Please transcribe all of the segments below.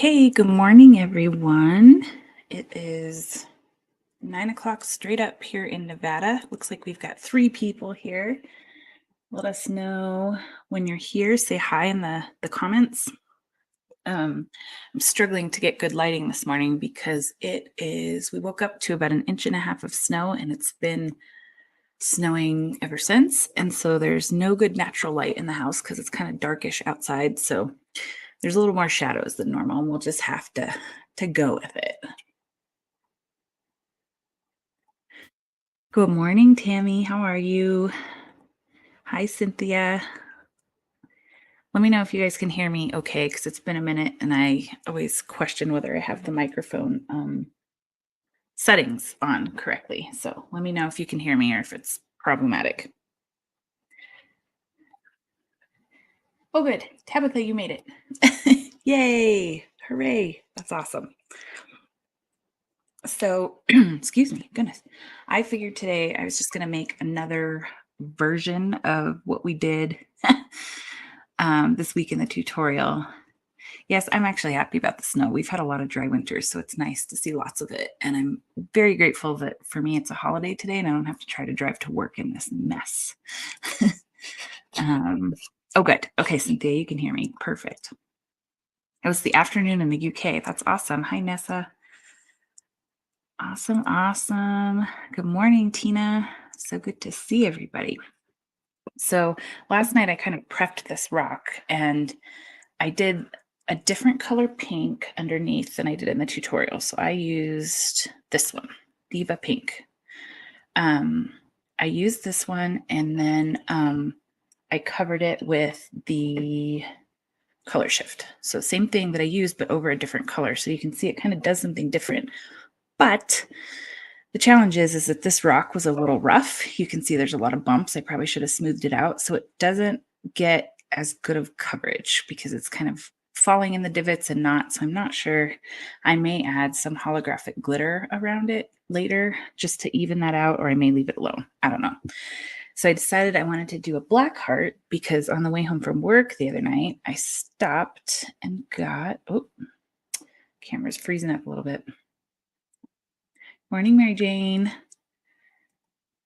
Okay, good morning, everyone. It is 9 o'clock straight up here in Nevada. Looks like we've got 3 people here. Let us know when you're here. Say hi in the comments. I'm struggling to get good lighting this morning because we woke up to about 1.5 inches of snow and it's been snowing ever since. And so there's no good natural light in the house because it's kind of darkish outside. So there's a little more shadows than normal, and we'll just have to go with it. Good morning, Tammy. How are you? Hi, Cynthia. Let me know if you guys can hear me okay, because it's been a minute and I always question whether I have the microphone settings on correctly. So let me know if you can hear me or if it's problematic. Oh, good. Tabitha, you made it. Yay. Hooray. That's awesome. So, excuse me, goodness. I figured today I was just going to make another version of what we did this week in the tutorial. Yes, I'm actually happy about the snow. We've had a lot of dry winters, so it's nice to see lots of it. And I'm very grateful that for me it's a holiday today and I don't have to try to drive to work in this mess. Oh, good. Okay, Cynthia, you can hear me. Perfect. It was the afternoon in the UK. That's awesome. Hi, Nessa. Awesome, awesome. Good morning, Tina. So good to see everybody. So last night I kind of prepped this rock and I did a different color pink underneath than I did in the tutorial. So I used this one, Diva Pink. I used this one and then I covered it with the color shift. So same thing that I used, but over a different color. So you can see it kind of does something different. But the challenge is that this rock was a little rough. You can see there's a lot of bumps. I probably should have smoothed it out. So it doesn't get as good of coverage because it's kind of falling in the divots and not. So I'm not sure. I may add some holographic glitter around it later just to even that out, or I may leave it alone. I don't know. So I decided I wanted to do a black heart because on the way home from work the other night, I stopped and got, oh, camera's freezing up a little bit. Morning, Mary Jane.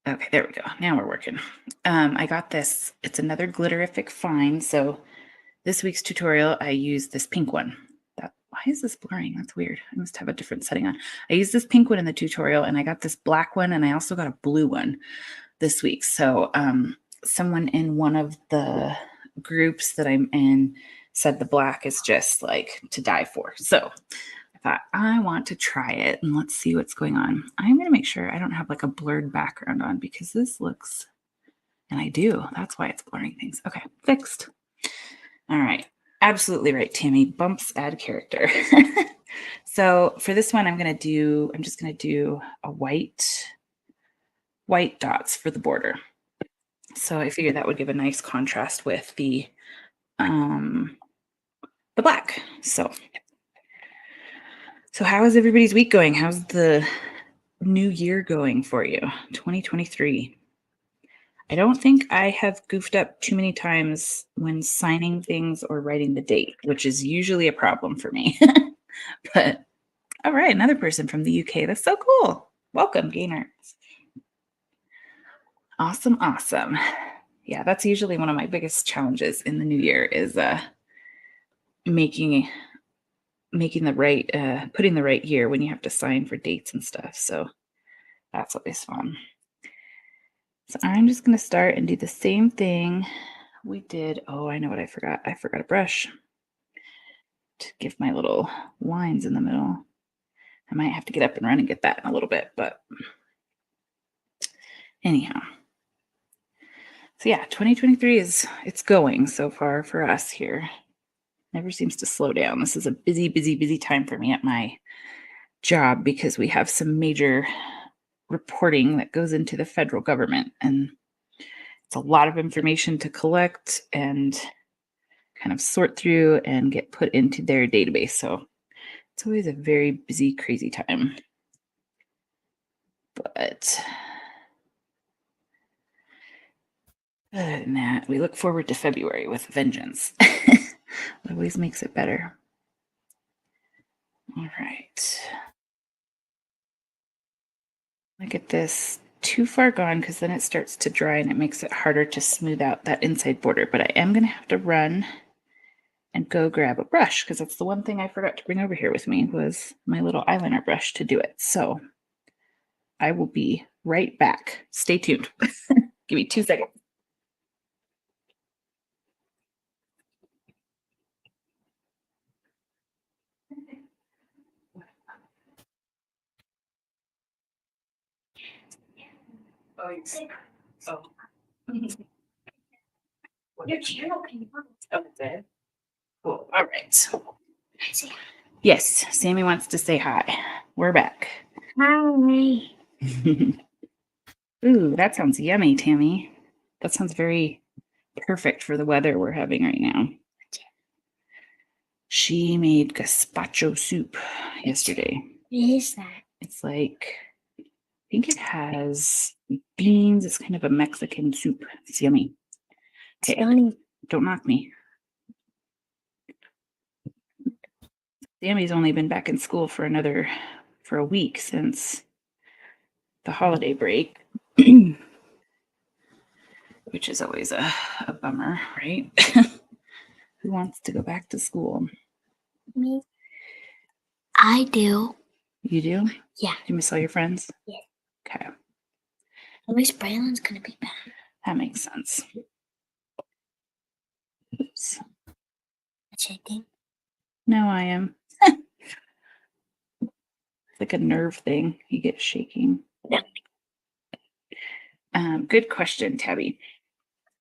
Okay, there we go. Now we're working. I got this. It's another glitterific find. So this week's tutorial, I used this pink one. Why is this blurring? That's weird. I must have a different setting on. I used this pink one in the tutorial and I got this black one and I also got a blue one this week. So someone in one of the groups that I'm in said the black is just like to die for. So I thought I want to try it and let's see what's going on. I'm going to make sure I don't have like a blurred background on because this looks, and I do. That's why it's blurring things. Okay, fixed. All right. Absolutely right, Tammy. Bumps add character. So for this one, I'm just going to do a white dots for the border. So I figured that would give a nice contrast with the black. So how is everybody's week going? How's the new year going for you? 2023. I don't think I have goofed up too many times when signing things or writing the date, which is usually a problem for me. But all right, another person from the UK. That's so cool. Welcome, Gaynor. Awesome, awesome. Yeah, that's usually one of my biggest challenges in the new year is making the right putting the right year when you have to sign for dates and stuff. So that's always fun. So I'm just going to start and do the same thing we did. Oh, I know what I forgot. I forgot a brush to give my little lines in the middle. I might have to get up and run and get that in a little bit, but anyhow. So yeah, 2023 it's going so far for us here. Never seems to slow down. This is a busy, busy, busy time for me at my job because we have some major reporting that goes into the federal government, and it's a lot of information to collect and kind of sort through and get put into their database. So it's always a very busy, crazy time. But other than that, we look forward to February with vengeance. It always makes it better. All right. I get this too far gone because then it starts to dry and it makes it harder to smooth out that inside border. But I am going to have to run and go grab a brush because that's the one thing I forgot to bring over here with me was my little eyeliner brush to do it. So I will be right back. Stay tuned. Give me 2 seconds. Oh, oh. Your channel can okay. Cool. All right. Yes, Sammy wants to say hi. We're back. Hi. Ooh, that sounds yummy, Tammy. That sounds very perfect for the weather we're having right now. She made gazpacho soup yesterday. What is that? It's like, I think it has beans. It's kind of a Mexican soup. It's yummy. Okay, don't knock me. Sammy's only been back in school for a week since the holiday break, which is always a bummer, right? Who wants to go back to school? Me. I do. You do? Yeah. Do you miss all your friends? Yeah. Okay. At least Braylon's gonna be back. That makes sense. Oops. Shaking? No, I am. It's like a nerve thing. You get shaking. Yeah. Good question, Tabby.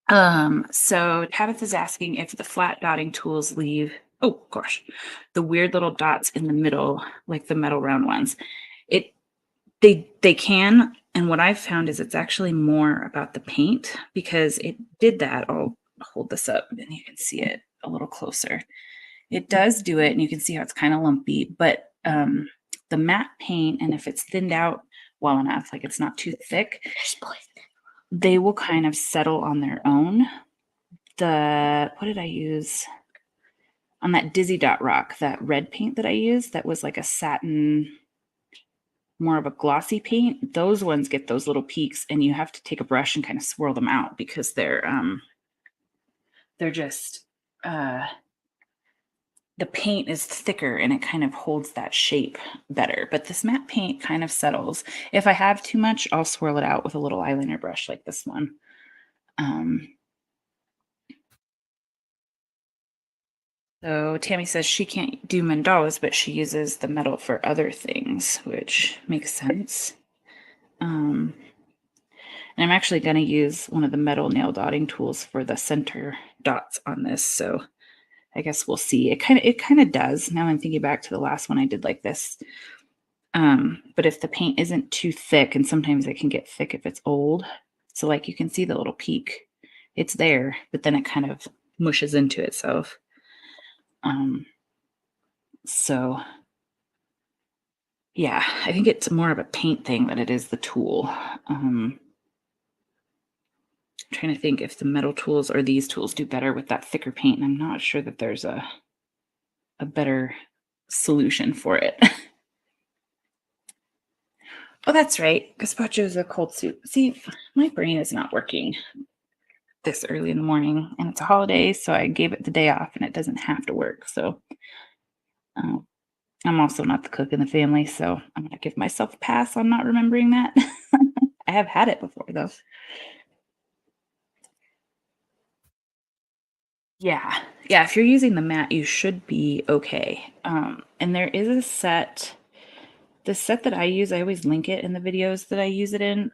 So Tabitha is asking if the flat dotting tools leave, oh gosh, the weird little dots in the middle, like the metal round ones. They can, and what I've found is it's actually more about the paint because it did that. I'll hold this up and you can see it a little closer. It does do it, and you can see how it's kind of lumpy, but the matte paint, and if it's thinned out well enough, like it's not too thick, they will kind of settle on their own. What did I use? On that Dizzy Dot Rock, that red paint that I used, that was like a satin, more of a glossy paint. Those ones get those little peaks, and you have to take a brush and kind of swirl them out because they're just the paint is thicker and it kind of holds that shape better. But this matte paint kind of settles. If I have too much, I'll swirl it out with a little eyeliner brush like this one. So Tammy says she can't do mandalas, but she uses the metal for other things, which makes sense. And I'm actually going to use one of the metal nail dotting tools for the center dots on this. So I guess we'll see. It kind of does. Now I'm thinking back to the last one I did like this. But if the paint isn't too thick, and sometimes it can get thick if it's old. So like you can see the little peak, it's there, but then it kind of mushes into itself. So yeah, I think it's more of a paint thing than it is the tool. I'm trying to think if the metal tools or these tools do better with that thicker paint, and I'm not sure that there's a better solution for it. Oh, that's right. Gazpacho is a cold soup. See, my brain is not working this early in the morning, and it's a holiday, so I gave it the day off, and it doesn't have to work. So I'm also not the cook in the family, so I'm going to give myself a pass on not remembering that. I have had it before, though. Yeah. Yeah, if you're using the mat, you should be okay. And there is a set. The set that I use, I always link it in the videos that I use it in,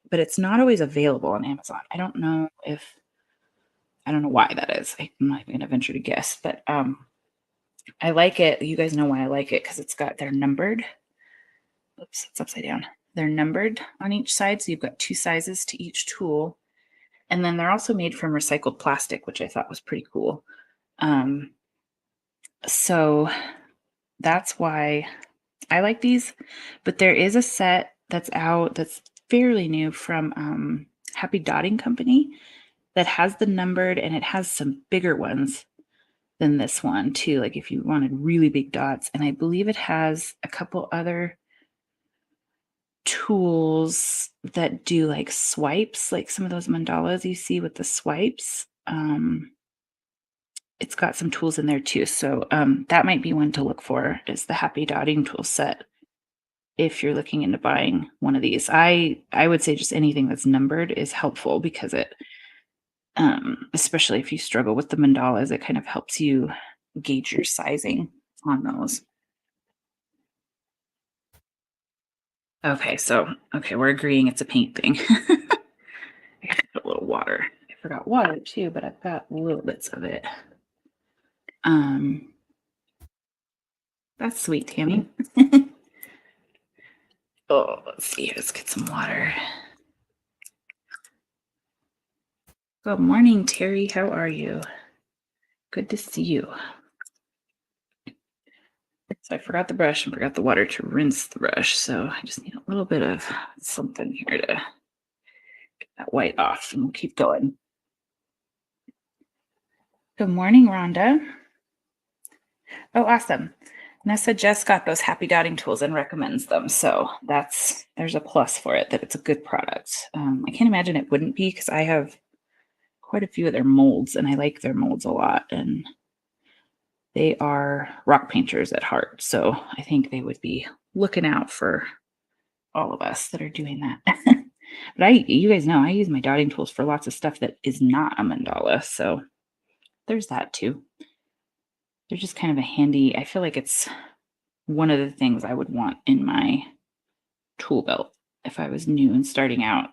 but it's not always available on Amazon. I don't know why that is. I'm not even gonna venture to guess, but I like it. You guys know why I like it because they're numbered. Oops, it's upside down. They're numbered on each side, so you've got 2 sizes to each tool. And then they're also made from recycled plastic, which I thought was pretty cool. So that's why I like these. But there is a set that's out that's fairly new from Happy Dotting Company that has the numbered, and it has some bigger ones than this one too, like if you wanted really big dots. And I believe it has a couple other tools that do like swipes, like some of those mandalas you see with the swipes. It's got some tools in there too. So that might be one to look for, is the Happy Dotting tool set if you're looking into buying one of these. I would say just anything that's numbered is helpful because it especially if you struggle with the mandalas, it kind of helps you gauge your sizing on those. Okay, so we're agreeing it's a paint thing. I gotta put a little water. I forgot water too, but I've got little bits of it. Um, that's sweet, Tammy. Oh, let's see. Let's get some water. Good morning, Terry. How are you? Good to see you. So I forgot the brush and forgot the water to rinse the brush. So I just need a little bit of something here to get that white off, and we'll keep going. Good morning, Rhonda. Oh, awesome. Nessa just got those Happy Dotting tools and recommends them. So there's a plus for it, that it's a good product. I can't imagine it wouldn't be, because I have quite a few of their molds and I like their molds a lot. And they are rock painters at heart. So I think they would be looking out for all of us that are doing that. But you guys know, I use my dotting tools for lots of stuff that is not a mandala. So there's that too. They're just kind of a handy, I feel like it's one of the things I would want in my tool belt if I was new and starting out.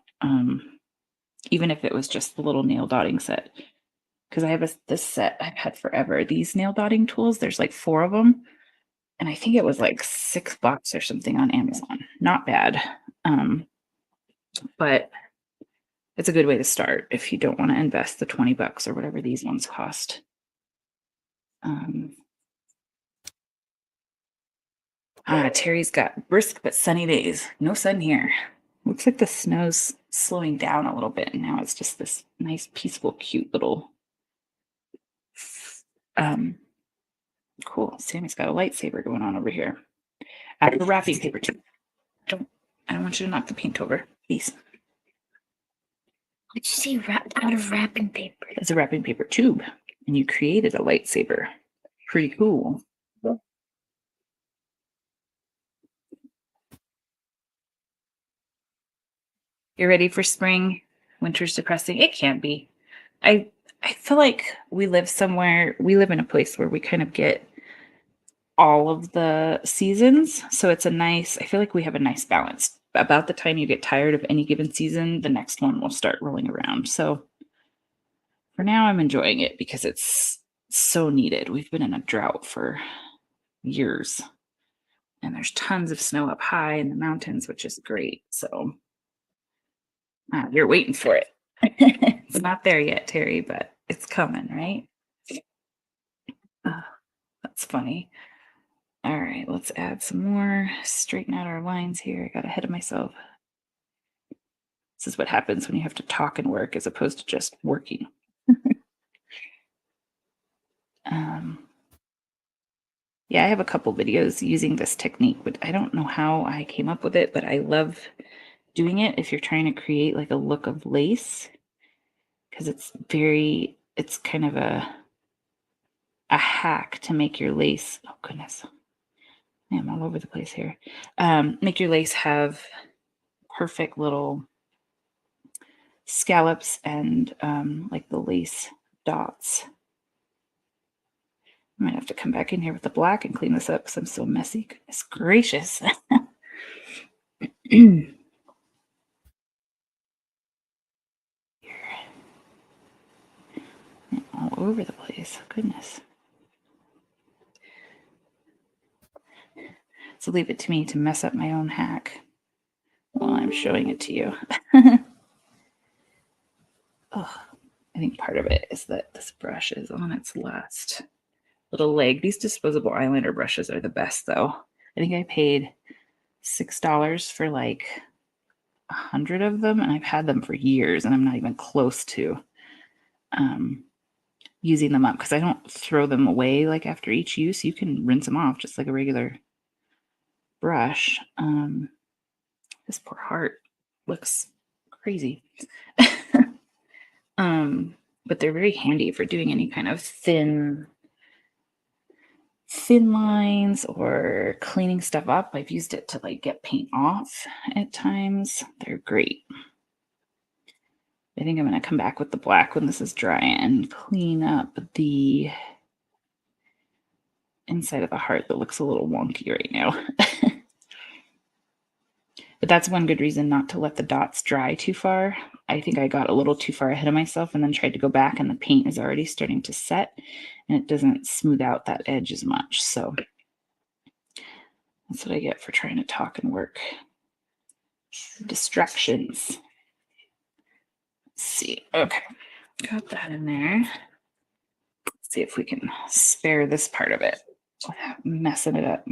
Even if it was just the little nail dotting set. Because I have this set I've had forever. These nail dotting tools, there's like 4 of them. And I think it was like $6 or something on Amazon. Not bad. But it's a good way to start if you don't want to invest the $20 or whatever these ones cost. Terry's got brisk but sunny days. No sun here. Looks like the snow's slowing down a little bit, and now it's just this nice, peaceful, cute little. Cool. Sammy's got a lightsaber going on over here. I have a wrapping paper too. I don't want you to knock the paint over, please. What'd you say, wrapped out of wrapping paper? It's a wrapping paper tube, and you created a lightsaber. Pretty cool. You're ready for spring? Winter's depressing. It can be. I feel like we live in a place where we kind of get all of the seasons. So I feel like we have a nice balance. About the time you get tired of any given season, the next one will start rolling around. So for now, I'm enjoying it because it's so needed. We've been in a drought for years, and there's tons of snow up high in the mountains, which is great. So you're waiting for it. It's not there yet, Terry, but it's coming, right? That's funny. All right, let's add some more, straighten out our lines here. I got ahead of myself. This is what happens when you have to talk and work as opposed to just working. Yeah, I have a couple videos using this technique, but I don't know how I came up with it, but I love doing it if you're trying to create like a look of lace, because it's kind of a hack to make your lace. Oh goodness. I'm all over the place here. Make your lace have perfect little scallops and like the lace dots. I might have to come back in here with the black and clean this up because I'm so messy. Goodness gracious. All over the place. Goodness. So leave it to me to mess up my own hack while I'm showing it to you. Oh, I think part of it is that this brush is on its last little leg. These disposable eyeliner brushes are the best, though. I think I paid $6 for like 100 of them, and I've had them for years, and I'm not even close to using them up because I don't throw them away like after each use. You can rinse them off just like a regular brush. This poor heart looks crazy. But they're very handy for doing any kind of thin lines or cleaning stuff up. I've used it to like get paint off at times. They're great. I think I'm going to come back with the black when this is dry and clean up the inside of the heart that looks a little wonky right now. But that's one good reason not to let the dots dry too far. I think I got a little too far ahead of myself and then tried to go back, and the paint is already starting to set and it doesn't smooth out that edge as much. So that's what I get for trying to talk and work. Distractions. Let's see. Okay, got that in there. Let's see if we can spare this part of it without messing it up.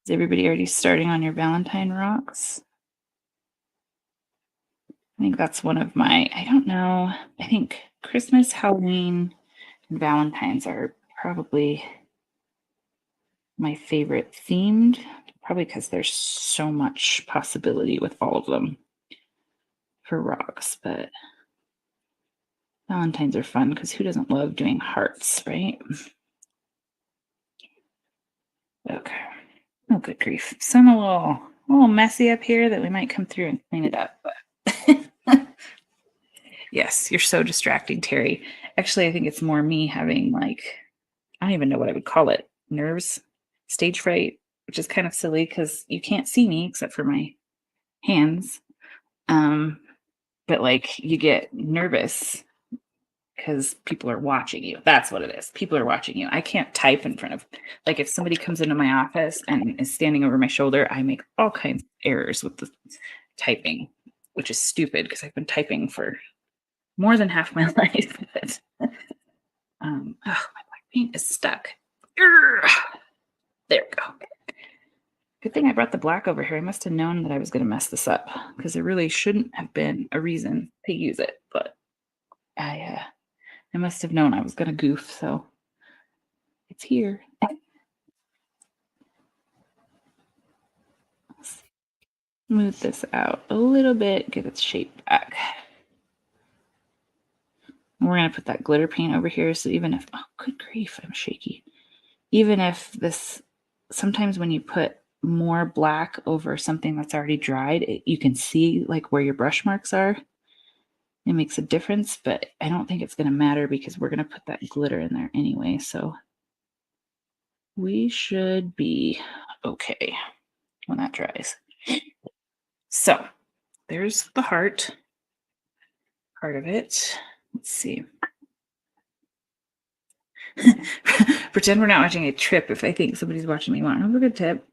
Is everybody already starting on your Valentine rocks? I think that's one of my, I don't know, I think Christmas, Halloween, and Valentine's are probably my favorite themed, probably because there's so much possibility with all of them for rocks, but Valentine's are fun because who doesn't love doing hearts, right? Okay. Oh, good grief. So I'm a little messy up here that we might come through and clean it up. But yes, you're so distracting, Terry. Actually, I think it's more me having like, I don't even know what I would call it. Nerves, stage fright, which is kind of silly because you can't see me except for my hands. But like you get nervous because people are watching you. That's what it is. People are watching you. I can't type in front of, like, if somebody comes into my office and is standing over my shoulder, I make all kinds of errors with the typing, which is stupid because I've been typing for more than half my life. But, my black paint is stuck. Urgh. There we go. Good thing I brought the black over here. I must have known that I was going to mess this up because there really shouldn't have been a reason to use it, but I must have known I was going to goof, so it's here. Move this out a little bit, get its shape back. And we're going to put that glitter paint over here, so even if, oh, good grief, I'm shaky. Even if this, sometimes when you put more black over something that's already dried, you can see like where your brush marks are. It makes a difference, but I don't think it's going to matter because we're going to put that glitter in there anyway, so we should be okay when that dries. So there's the heart part of it. Let's see. Pretend we're not watching a trip if I think somebody's watching me want a good tip.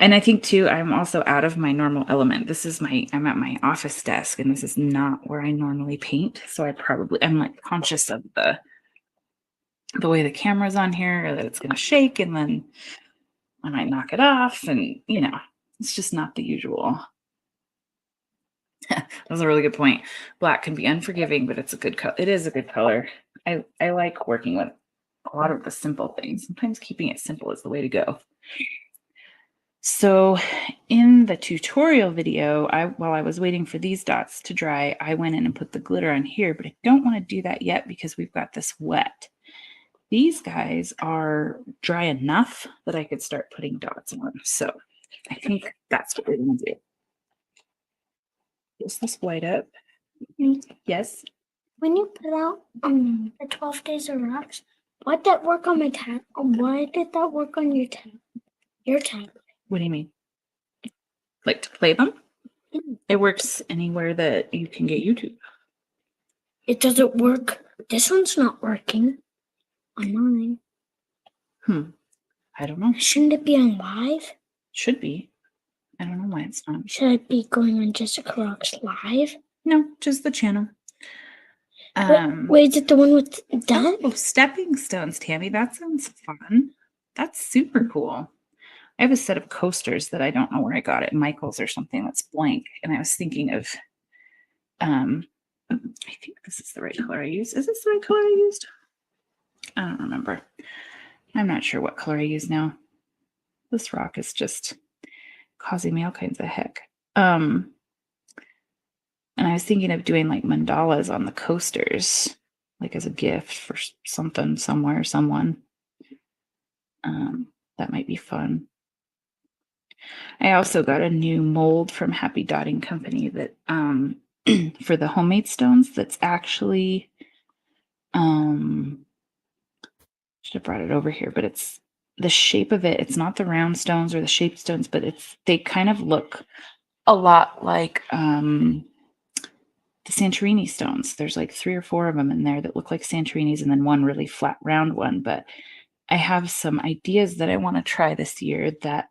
And I think too, I'm also out of my normal element. This is I'm at my office desk and this is not where I normally paint. So I'm like conscious of the way the camera's on here, or that it's going to shake and then I might knock it off. And, it's just not the usual. That was a really good point. Black can be unforgiving, but it's a good color. It is a good color. I like working with a lot of the simple things. Sometimes keeping it simple is the way to go. So in the tutorial video, while I was waiting for these dots to dry, I went in and put the glitter on here, but I don't want to do that yet because we've got this wet. These guys are dry enough that I could start putting dots on. So I think that's what we're going to do. Is this white up? Yes. When you put out the 12 Days of Rocks, why did that work on my tab? Why did that work on your tab? Your tab. What do you mean? Like to play them? Mm. It works anywhere that you can get YouTube. It doesn't work. This one's not working on mine. I don't know. Shouldn't it be on live? Should be. I don't know why it's not. Should it be going on Jessica Rocks live? No, just the channel. Wait, is it the one with that? Oh, stepping stones, Tammy. That sounds fun. That's super cool. I have a set of coasters that I don't know where I got it, Michael's or something that's blank. And I was thinking of I think this is the right color I used. Is this the right color I used? I don't remember. I'm not sure what color I use now. This rock is just causing me all kinds of heck. And I was thinking of doing like mandalas on the coasters, like as a gift for something, somewhere, someone. That might be fun. I also got a new mold from Happy Dotting Company that for the homemade stones that's actually should have brought it over here, but it's the shape of it. It's not the round stones or the shaped stones, but they kind of look a lot like the Santorini stones. There's like 3 or 4 of them in there that look like Santorinis, and then one really flat round one. But I have some ideas that I want to try this year that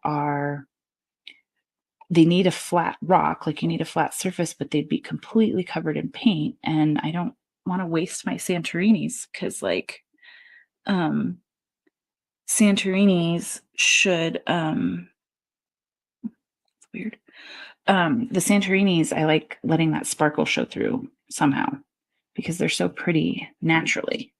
they need a flat rock, like you need a flat surface, but they'd be completely covered in paint. And I don't want to waste my Santorinis because like Santorinis should it's weird. The Santorinis, I like letting that sparkle show through somehow because they're so pretty naturally.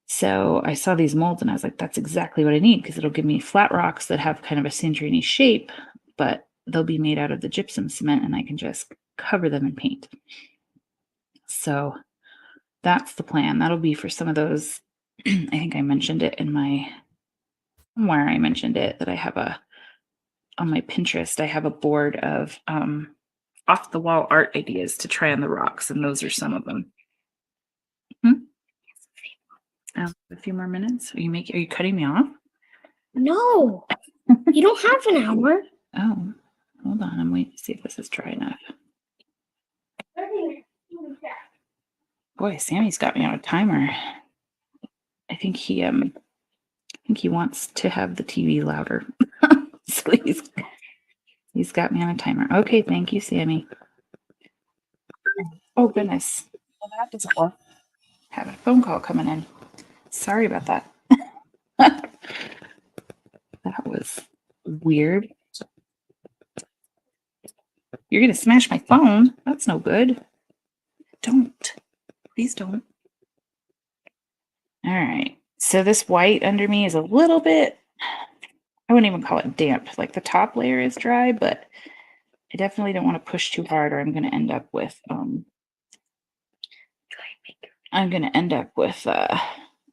So I saw these molds and I was like, that's exactly what I need because it'll give me flat rocks that have kind of a Santorini shape, but they'll be made out of the gypsum cement and I can just cover them in paint. So that's the plan. That'll be for some of those. I think I mentioned it somewhere I mentioned it that I have on my Pinterest, I have a board of off the wall art ideas to try on the rocks, and those are some of them. A few more minutes. Are you cutting me off? No, you don't have an hour. Oh, hold on. I'm waiting to see if this is dry enough. Boy, Sammy's got me on a timer. I think he wants to have the TV louder. So he's got me on a timer. Okay, thank you, Sammy. Oh goodness. Well, that doesn't work. Have a phone call coming in. Sorry about that. That was weird. You're gonna smash my phone. That's no good. Don't. Please don't. All right. So this white under me is a little bit, I wouldn't even call it damp. Like the top layer is dry, but I definitely don't want to push too hard or I'm gonna end up with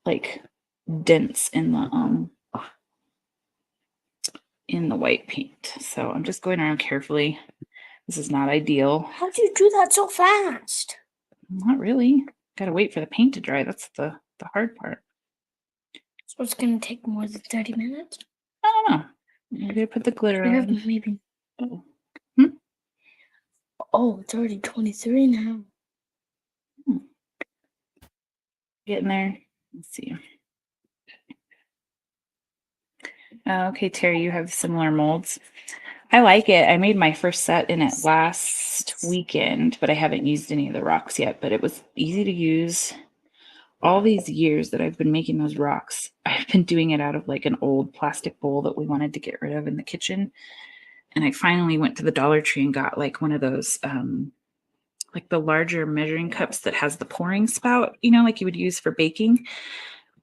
like dents in the white paint. So I'm just going around carefully. This is not ideal. How'd you do that so fast? Not really. Gotta wait for the paint to dry. That's the hard part. So it's gonna take more than 30 minutes? I don't know. I'm gonna put the glitter on. Maybe. Oh. Oh, it's already 23 now. Getting there. Let's see. Okay, Terry, you have similar molds. I like it. I made my first set in it last weekend, but I haven't used any of the rocks yet. But it was easy to use. All these years that I've been making those rocks, I've been doing it out of like an old plastic bowl that we wanted to get rid of in the kitchen. And I finally went to the Dollar Tree and got like one of those, like the larger measuring cups that has the pouring spout, like you would use for baking.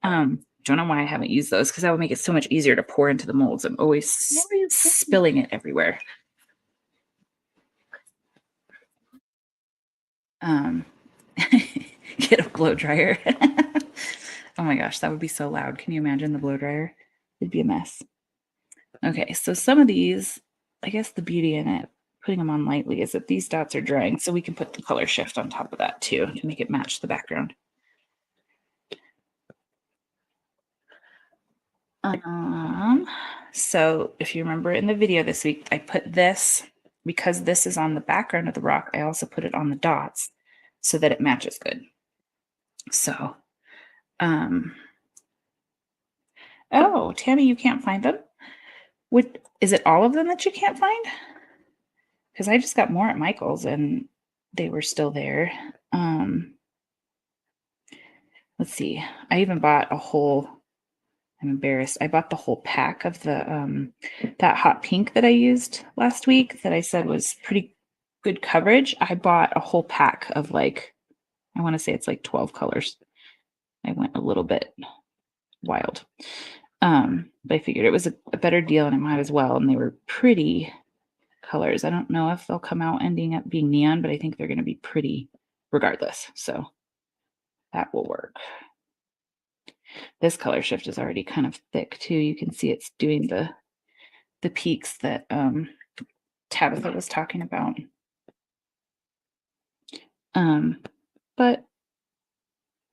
Don't know why I haven't used those because that would make it so much easier to pour into the molds. I'm always spilling it everywhere. Get a blow dryer. Oh my gosh, that would be so loud. Can you imagine the blow dryer? It'd be a mess. Okay, so some of these, I guess the beauty in it, putting them on lightly, is that these dots are drying, so we can put the color shift on top of that too to make it match the background. So if you remember in the video this week, I put this, because this is on the background of the rock, I also put it on the dots so that it matches good. So, oh, Tammy, you can't find them? Is it all of them that you can't find? Because I just got more at Michael's and they were still there. Let's see. I even bought I'm embarrassed. I bought the whole pack of the that hot pink that I used last week that I said was pretty good coverage. I bought a whole pack of like I want to say it's like 12 colors. I went a little bit wild. But I figured it was a better deal and I might as well. And they were pretty colors. I don't know if they'll come out ending up being neon, but I think they're going to be pretty regardless. So that will work. This color shift is already kind of thick too. You can see it's doing the peaks that Tabitha was talking about. But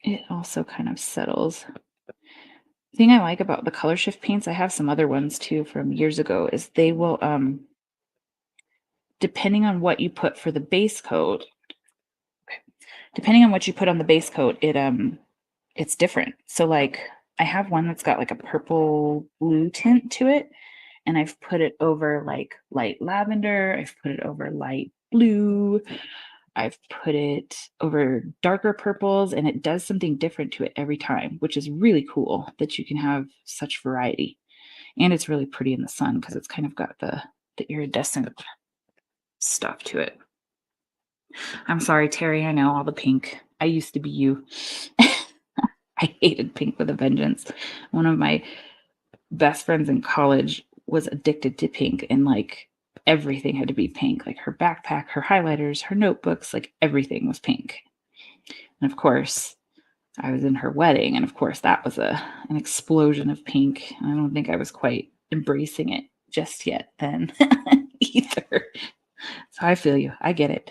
it also kind of settles. The thing I like about the color shift paints, I have some other ones too from years ago, is they will depending on what you put for the base coat, depending on what you put on the base coat, it's different. So like I have one that's got like a purple blue tint to it, and I've put it over like light lavender, I've put it over light blue, I've put it over darker purples, and it does something different to it every time, which is really cool that you can have such variety. And it's really pretty in the sun because it's kind of got the iridescent stuff to it. I'm sorry, Terry. I know all the pink. I used to be you. I hated pink with a vengeance. One of my best friends in college was addicted to pink, and like everything had to be pink. Like her backpack, her highlighters, her notebooks, like everything was pink. And of course, I was in her wedding, and of course, that was an explosion of pink. I don't think I was quite embracing it just yet then either. So I feel you. I get it.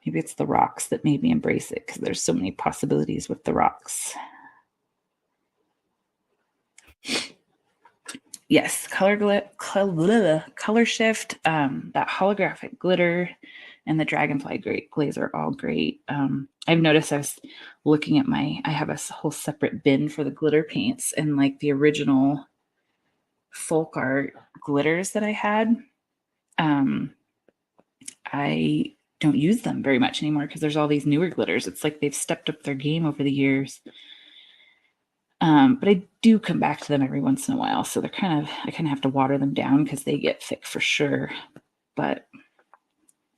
Maybe it's the rocks that made me embrace it because there's so many possibilities with the rocks. Yes, color shift, that holographic glitter, and the dragonfly glaze are all great. I've noticed I was looking at I have a whole separate bin for the glitter paints, and like the original folk art glitters that I had. I don't use them very much anymore because there's all these newer glitters. It's like they've stepped up their game over the years. But I do come back to them every once in a while. So I kind of have to water them down because they get thick for sure. But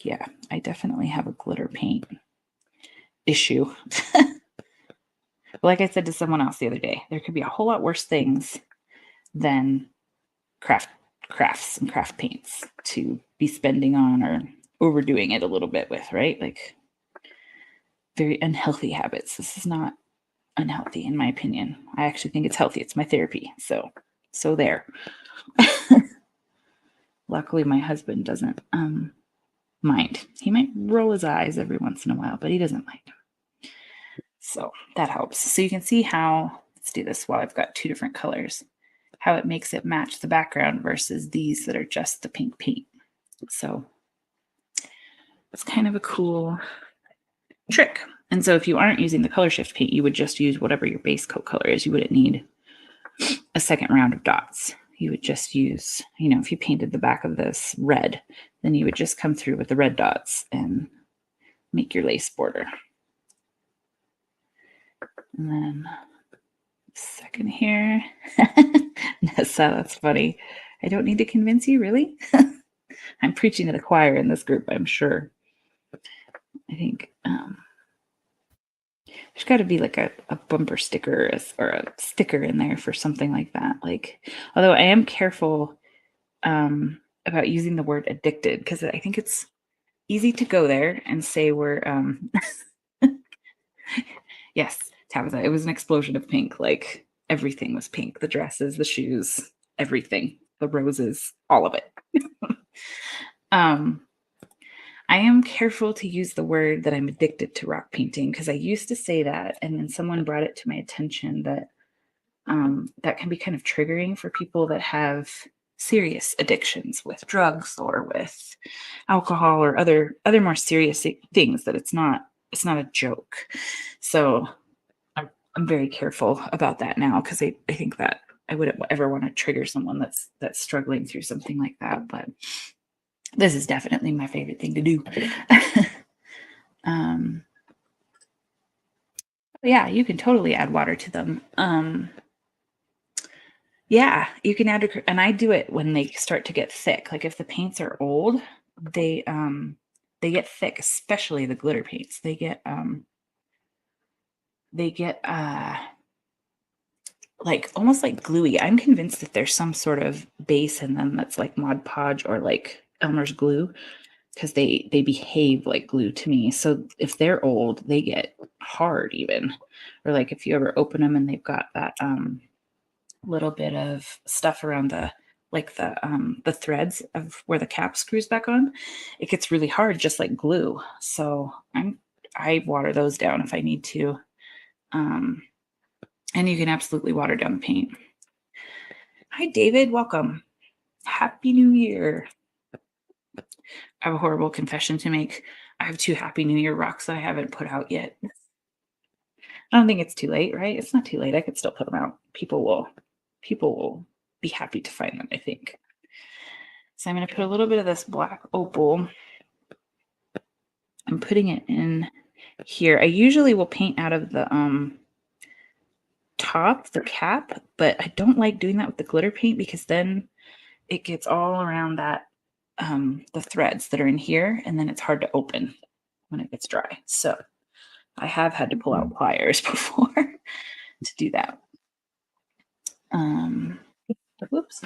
yeah, I definitely have a glitter paint issue. Like I said to someone else the other day, there could be a whole lot worse things than crafts and craft paints to be spending on or overdoing it a little bit with, right? Like very unhealthy habits. This is not unhealthy in my opinion. I actually think it's healthy. It's my therapy. So there. Luckily my husband doesn't mind. He might roll his eyes every once in a while, but he doesn't mind. So that helps. So you can see how, let's do this while I've got two different colors, how it makes it match the background versus these that are just the pink paint. So it's kind of a cool trick. And so if you aren't using the color shift paint, you would just use whatever your base coat color is. You wouldn't need a second round of dots. You would just use, if you painted the back of this red, then you would just come through with the red dots and make your lace border. And then second here. Nessa, that's funny. I don't need to convince you, really? I'm preaching to the choir in this group, I'm sure. I think there's got to be like a bumper sticker or a sticker in there for something like that. Like, although I am careful about using the word addicted because I think it's easy to go there and say we're yes, Tabitha, it was an explosion of pink. Like everything was pink. The dresses, the shoes, everything, the roses, all of it. I am careful to use the word that I'm addicted to rock painting because I used to say that, and then someone brought it to my attention that that can be kind of triggering for people that have serious addictions with drugs or with alcohol or other more serious things. That it's not a joke. So I'm very careful about that now because I think that I wouldn't ever want to trigger someone that's struggling through something like that. But this is definitely my favorite thing to do. Yeah, you can totally add water to them. Yeah, you can add, and I do it when they start to get thick. Like if the paints are old, they thick, especially the glitter paints. They get like almost like gluey. I'm convinced that there's some sort of base in them that's like Mod Podge or like Elmer's glue, because they behave like glue to me. So if they're old, they get hard even. Or like if you ever open them and they've got that little bit of stuff around the threads of where the cap screws back on, it gets really hard, just like glue. So I water those down if I need to. And you can absolutely water down the paint. Hi, David. Welcome. Happy New Year. I have a horrible confession to make. I have 2 Happy New Year rocks that I haven't put out yet. I don't think it's too late, right? It's not too late. I could still put them out. People will be happy to find them, I think. So I'm going to put a little bit of this black opal. I'm putting it in here. I usually will paint out of the top, the cap, but I don't like doing that with the glitter paint because then it gets all around that the threads that are in here, and then it's hard to open when it gets dry. So I have had to pull out pliers before to do that. Whoops.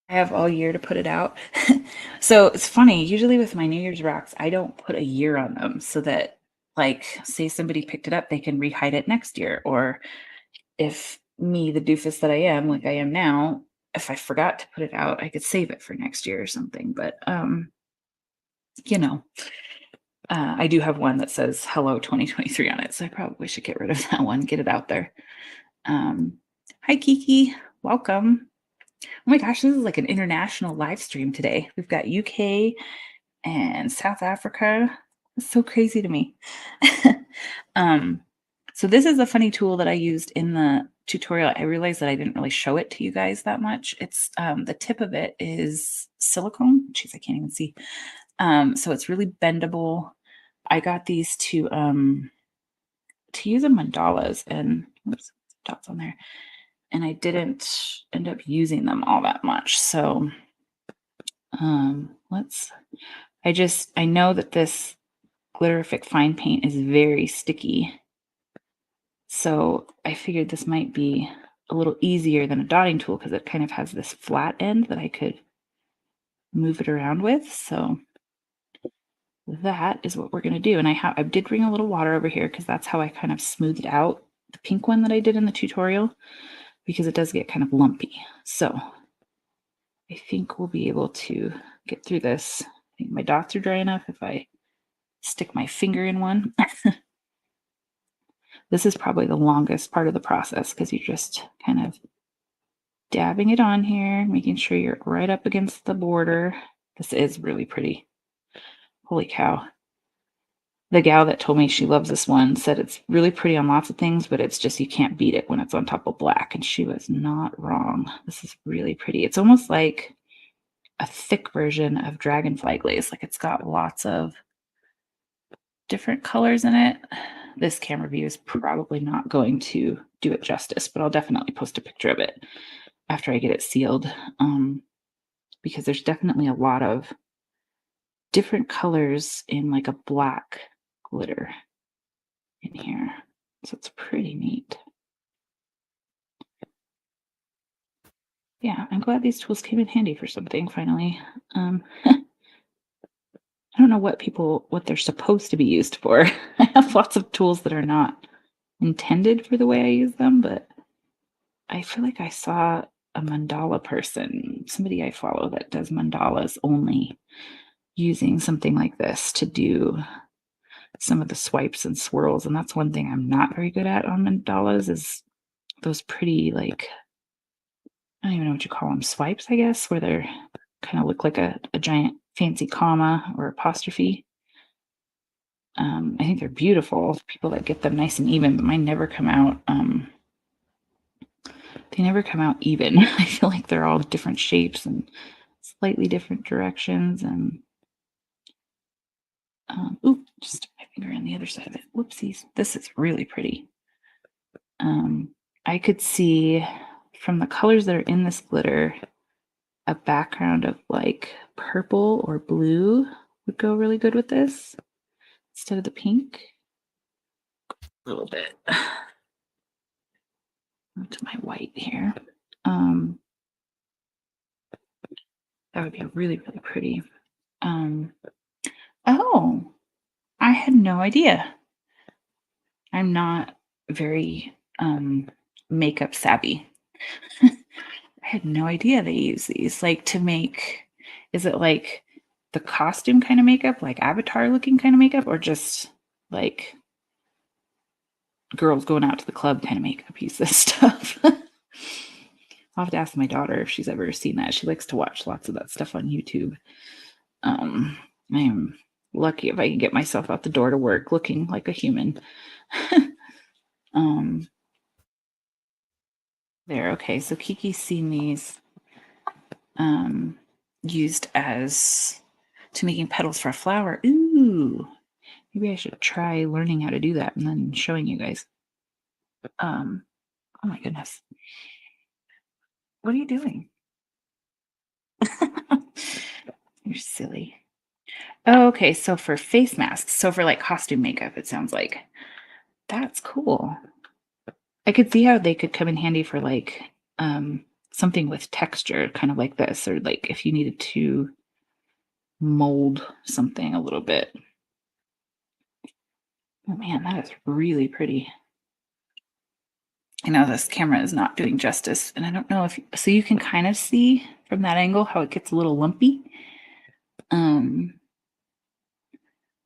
I have all year to put it out. So it's funny, usually with my New Year's rocks, I don't put a year on them so that, like, say somebody picked it up, they can rehide it next year. Or if me, the doofus that I am, like I am now, if I forgot to put it out, I could save it for next year or something. But you know, I do have one that says hello 2023 on it, so I probably should get rid of that one, get it out there. Hi Kiki, welcome. Oh my gosh, this is like an international live stream today. We've got UK and South Africa. It's so crazy to me. So this is a funny tool that I used in the tutorial. I realized that I didn't really show it to you guys that much. It's the tip of it is silicone. Jeez, I can't even see. So it's really bendable. I got these to use in mandalas, and oops, dots on there. And I didn't end up using them all that much. So I know that this Glitterific Fine Paint is very sticky. So I figured this might be a little easier than a dotting tool because it kind of has this flat end that I could move it around with. So that is what we're going to do. And I did bring a little water over here because that's how I kind of smoothed out the pink one that I did in the tutorial, because it does get kind of lumpy. So I think we'll be able to get through this. I think my dots are dry enough if I stick my finger in one. This is probably the longest part of the process because you're just kind of dabbing it on here, making sure you're right up against the border. This is really pretty. Holy cow. The gal that told me she loves this one said it's really pretty on lots of things, but it's just you can't beat it when it's on top of black. And she was not wrong. This is really pretty. It's almost like a thick version of Dragonfly Glaze. Like it's got lots of different colors in it. This camera view is probably not going to do it justice, but I'll definitely post a picture of it after I get it sealed, because there's definitely a lot of different colors in like a black glitter in here. So it's pretty neat. Yeah, I'm glad these tools came in handy for something finally. I don't know what they're supposed to be used for. I have lots of tools that are not intended for the way I use them, but I feel like I saw a mandala person, somebody I follow that does mandalas only, using something like this to do some of the swipes and swirls. And that's one thing I'm not very good at on mandalas, is those pretty, like, I don't even know what you call them, swipes, I guess, where they're kind of look like a giant fancy comma or apostrophe. I think they're beautiful, people that get them nice and even, but mine never come out. They never come out even. I feel like they're all different shapes and slightly different directions. And just my finger on the other side of it. Whoopsies. This is really pretty. I could see from the colors that are in this glitter a background of like purple or blue would go really good with this instead of the pink. A little bit to my white here. That would be really, really pretty. Oh, I had no idea. I'm not very makeup savvy. I had no idea they use these like to make, is it like the costume kind of makeup, like Avatar looking kind of makeup, or just like girls going out to the club kind of makeup use this stuff? I'll have to ask my daughter if she's ever seen that. She likes to watch lots of that stuff on YouTube. I am lucky if I can get myself out the door to work looking like a human. There, okay, so Kiki's seen these used as to making petals for a flower. Ooh, maybe I should try learning how to do that and then showing you guys. Oh my goodness. What are you doing? You're silly. Oh, okay, so for face masks, so for like costume makeup, it sounds like. That's cool. I could see how they could come in handy for like something with texture, kind of like this, or like if you needed to mold something a little bit. Oh man, that is really pretty. I know this camera is not doing justice, and I don't know if so you can kind of see from that angle how it gets a little lumpy.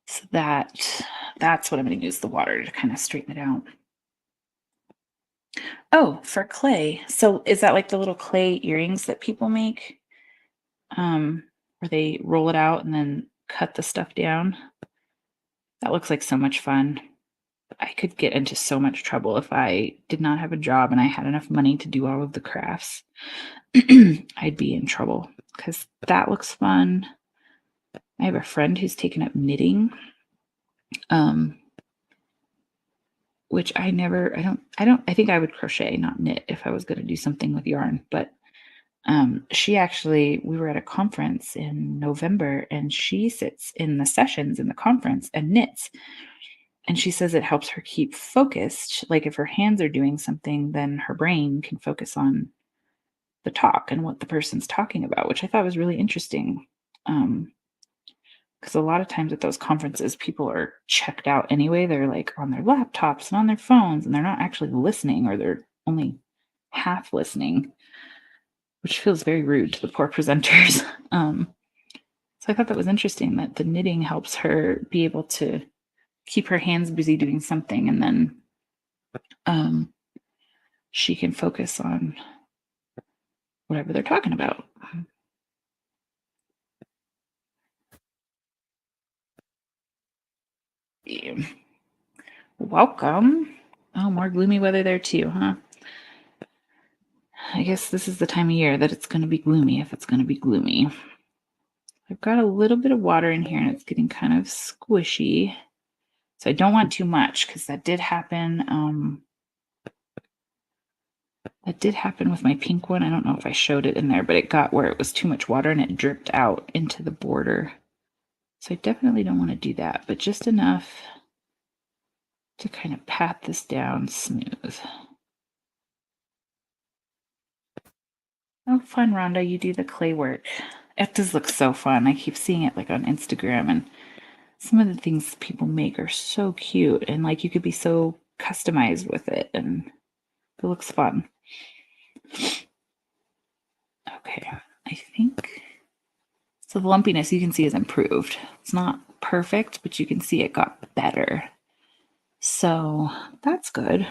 So that's what I'm going to use the water to kind of straighten it out. Oh, for clay. So is that like the little clay earrings that people make? Where they roll it out and then cut the stuff down? That looks like so much fun. I could get into so much trouble if I did not have a job and I had enough money to do all of the crafts. I'd be in trouble because that looks fun. I have a friend who's taken up knitting, which I think I would crochet, not knit if I was going to do something with yarn. But we were at a conference in November and she sits in the sessions in the conference and knits. And she says it helps her keep focused. Like if her hands are doing something, then her brain can focus on the talk and what the person's talking about, which I thought was really interesting. Because a lot of times at those conferences, people are checked out anyway. They're like on their laptops and on their phones, and they're not actually listening, or they're only half listening, which feels very rude to the poor presenters. So I thought that was interesting that the knitting helps her be able to keep her hands busy doing something, and then she can focus on whatever they're talking about. Welcome. Oh, more gloomy weather there too, huh? I guess this is the time of year that it's going to be gloomy if it's going to be gloomy. I've got a little bit of water in here and it's getting kind of squishy. So I don't want too much because that did happen. That did happen with my pink one. I don't know if I showed it in there, but it got where it was too much water and it dripped out into the border. So I definitely don't want to do that, but just enough to kind of pat this down smooth. Oh, fun, Rhonda, you do the clay work. It does look so fun. I keep seeing it like on Instagram, and some of the things people make are so cute, and like you could be so customized with it, and it looks fun. Okay, I think so. The lumpiness you can see is improved. It's not perfect, but you can see it got better. So that's good.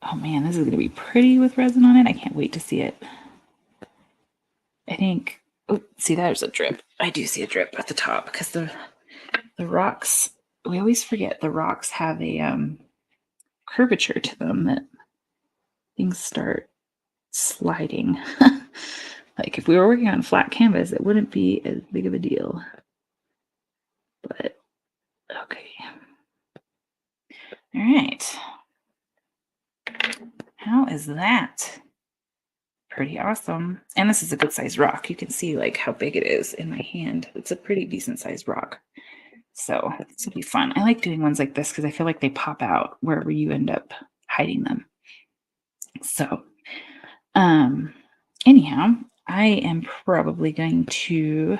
Oh man, this is going to be pretty with resin on it. I can't wait to see it. I think, oh, see, there's a drip. I do see a drip at the top because the rocks, we always forget the rocks have a curvature to them that things start sliding. Like if we were working on flat canvas, it wouldn't be as big of a deal. But okay. All right. How is that? Pretty awesome. And this is a good sized rock. You can see like how big it is in my hand. It's a pretty decent sized rock. So this will be fun. I like doing ones like this because I feel like they pop out wherever you end up hiding them. So anyhow, I am probably going to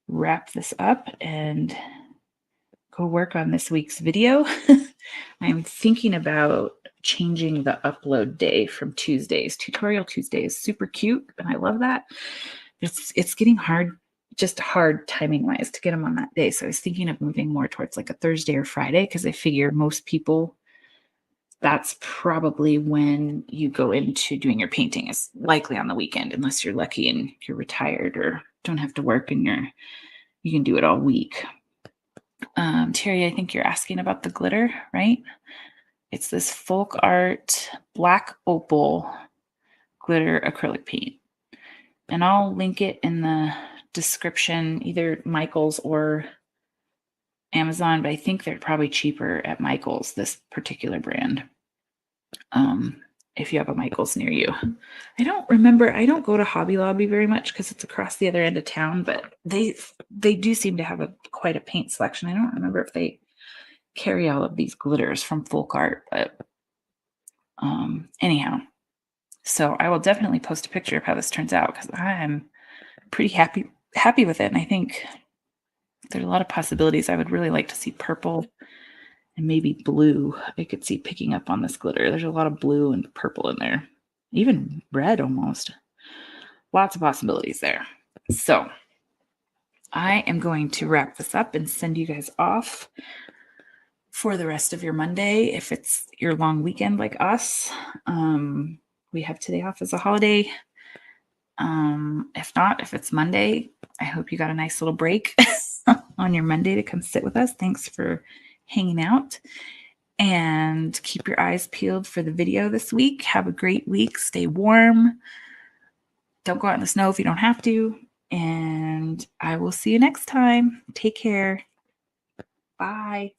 wrap this up and go work on this week's video. I'm thinking about changing the upload day from Tuesdays. Tutorial Tuesday is super cute, and I love that. It's getting hard, just hard timing wise to get them on that day. So I was thinking of moving more towards like a Thursday or Friday because I figure most people, that's probably when you go into doing your painting, is likely on the weekend, unless you're lucky and you're retired or don't have to work and you can do it all week. Terry, I think you're asking about the glitter, right? It's this folk art black opal glitter acrylic paint. And I'll link it in the description, either Michael's or Amazon, but I think they're probably cheaper at Michael's, this particular brand. If you have a Michael's near you. I don't remember, I don't go to Hobby Lobby very much because it's across the other end of town, but they do seem to have quite a paint selection. I don't remember if they carry all of these glitters from folk art, but anyhow, so I will definitely post a picture of how this turns out because I'm pretty happy with it. And I think there's a lot of possibilities. I would really like to see purple and maybe blue. I could see picking up on this glitter. There's a lot of blue and purple in there, even red almost. Lots of possibilities there. So I am going to wrap this up and send you guys off for the rest of your Monday. If it's your long weekend like us, we have today off as a holiday. If not, if it's Monday, I hope you got a nice little break on your Monday to come sit with us. Thanks for hanging out, and keep your eyes peeled for the video this week. Have a great week. Stay warm. Don't go out in the snow if you don't have to. And I will see you next time. Take care. Bye.